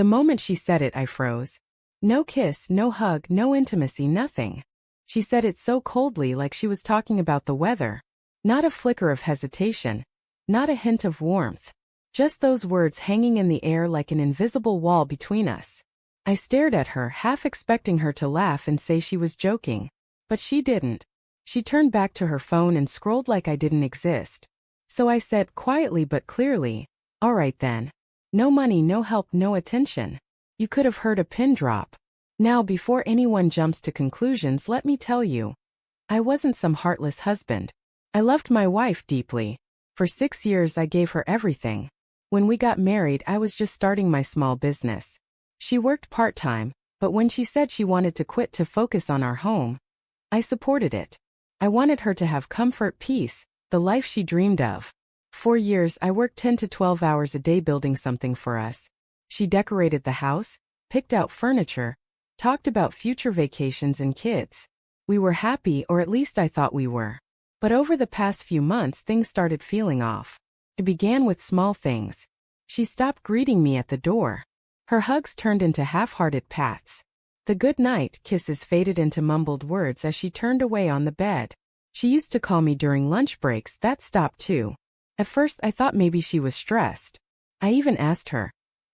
The moment she said it, I froze. No kiss, no hug, no intimacy, nothing. She said it so coldly, like she was talking about the weather. Not a flicker of hesitation. Not a hint of warmth. Just those words hanging in the air like an invisible wall between us. I stared at her, half expecting her to laugh and say she was joking. But she didn't. She turned back to her phone and scrolled like I didn't exist. So I said, quietly but clearly, "All right then. No money, no help, no attention." You could have heard a pin drop. Now, before anyone jumps to conclusions, let me tell you. I wasn't some heartless husband. I loved my wife deeply. For 6 years I gave her everything. When we got married, I was just starting my small business. She worked part-time, but when she said she wanted to quit to focus on our home, I supported it. I wanted her to have comfort, peace, the life she dreamed of. For years I worked 10 to 12 hours a day building something for us. She decorated the house, picked out furniture, talked about future vacations and kids. We were happy, or at least I thought we were. But over the past few months things started feeling off. It began with small things. She stopped greeting me at the door. Her hugs turned into half-hearted pats. The good night kisses faded into mumbled words as she turned away on the bed. She used to call me during lunch breaks. That stopped too. At first I thought maybe she was stressed. I even asked her,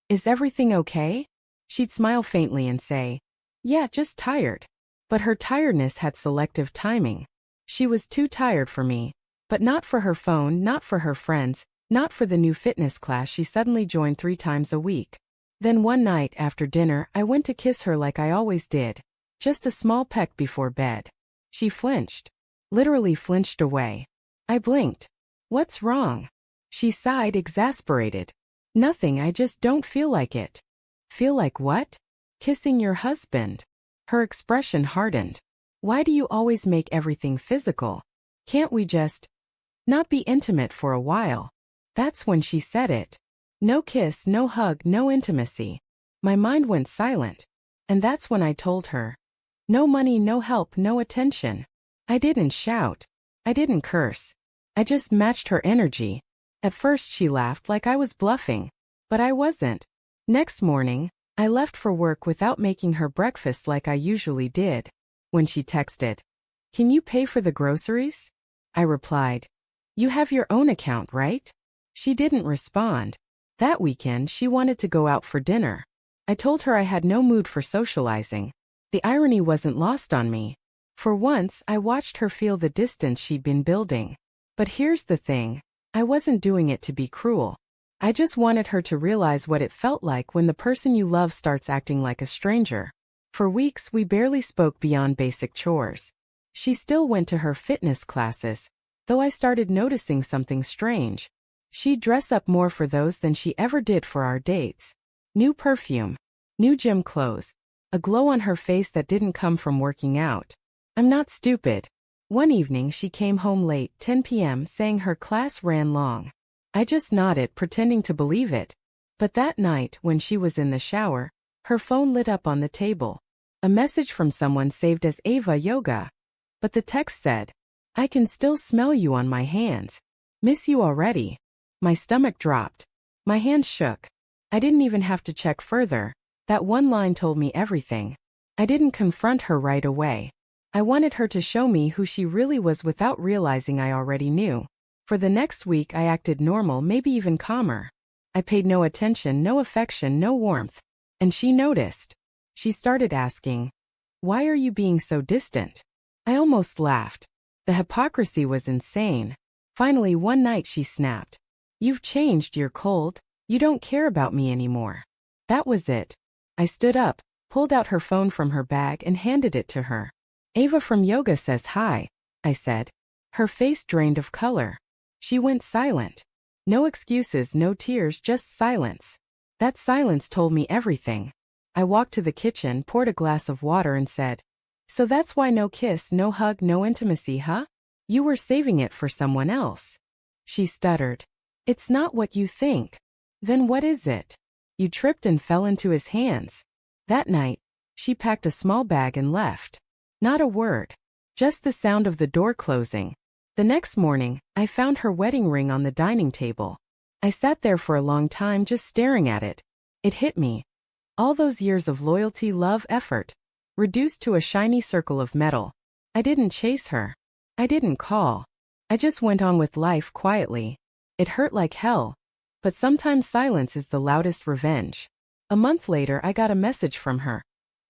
"Is everything okay?" She'd smile faintly and say, "Yeah, just tired." But her tiredness had selective timing. She was too tired for me, but not for her phone, not for her friends, not for the new fitness class she suddenly joined 3 times a week. Then one night after dinner, I went to kiss her like I always did. Just a small peck before bed. She flinched. Literally flinched away. I blinked. "What's wrong?" She sighed, exasperated. "Nothing, I just don't feel like it." "Feel like what?" "Kissing your husband." Her expression hardened. "Why do you always make everything physical? Can't we just not be intimate for a while?" That's when she said it. No kiss, no hug, no intimacy. My mind went silent. And that's when I told her. No money, no help, no attention. I didn't shout. I didn't curse. I just matched her energy. At first she laughed like I was bluffing. But I wasn't. Next morning, I left for work without making her breakfast like I usually did. When she texted, "Can you pay for the groceries?" I replied, "You have your own account, right?" She didn't respond. That weekend she wanted to go out for dinner. I told her I had no mood for socializing. The irony wasn't lost on me. For once, I watched her feel the distance she'd been building. But here's the thing. I wasn't doing it to be cruel. I just wanted her to realize what it felt like when the person you love starts acting like a stranger. For weeks, we barely spoke beyond basic chores. She still went to her fitness classes, though I started noticing something strange. She'd dress up more for those than she ever did for our dates. New perfume, new gym clothes, a glow on her face that didn't come from working out. I'm not stupid. One evening she came home late, 10 p.m., saying her class ran long. I just nodded, pretending to believe it. But that night, when she was in the shower, her phone lit up on the table. A message from someone saved as Ava Yoga. But the text said, "I can still smell you on my hands. Miss you already." My stomach dropped. My hands shook. I didn't even have to check further. That one line told me everything. I didn't confront her right away. I wanted her to show me who she really was without realizing I already knew. For the next week I acted normal, maybe even calmer. I paid no attention, no affection, no warmth. And she noticed. She started asking, "Why are you being so distant?" I almost laughed. The hypocrisy was insane. Finally, one night she snapped. "You've changed, you're cold. You don't care about me anymore." That was it. I stood up, pulled out her phone from her bag and handed it to her. "Ava from yoga says hi," I said. Her face drained of color. She went silent. No excuses, no tears, just silence. That silence told me everything. I walked to the kitchen, poured a glass of water and said, "So that's why no kiss, no hug, no intimacy, huh? You were saving it for someone else." She stuttered. "It's not what you think." "Then what is it?" "You tripped and fell into his hands." That night, she packed a small bag and left. Not a word. Just the sound of the door closing. The next morning, I found her wedding ring on the dining table. I sat there for a long time just staring at it. It hit me. All those years of loyalty, love, effort, reduced to a shiny circle of metal. I didn't chase her. I didn't call. I just went on with life quietly. It hurt like hell. But sometimes silence is the loudest revenge. A month later, I got a message from her.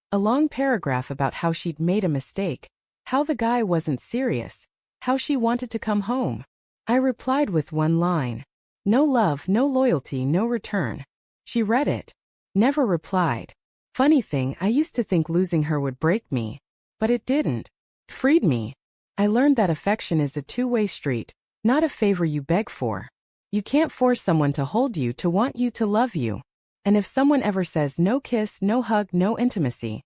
A long paragraph about how she'd made a mistake, how the guy wasn't serious, how she wanted to come home. I replied with one line. No love, no loyalty, no return. She read it. Never replied. Funny thing, I used to think losing her would break me. But it didn't. It freed me. I learned that affection is a two-way street, not a favor you beg for. You can't force someone to hold you, to want you, to love you. And if someone ever says no kiss, no hug, no intimacy,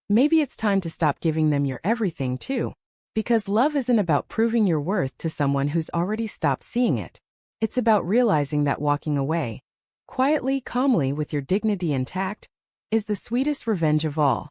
maybe it's time to stop giving them your everything too. Because love isn't about proving your worth to someone who's already stopped seeing it. It's about realizing that walking away, quietly, calmly, with your dignity intact, is the sweetest revenge of all.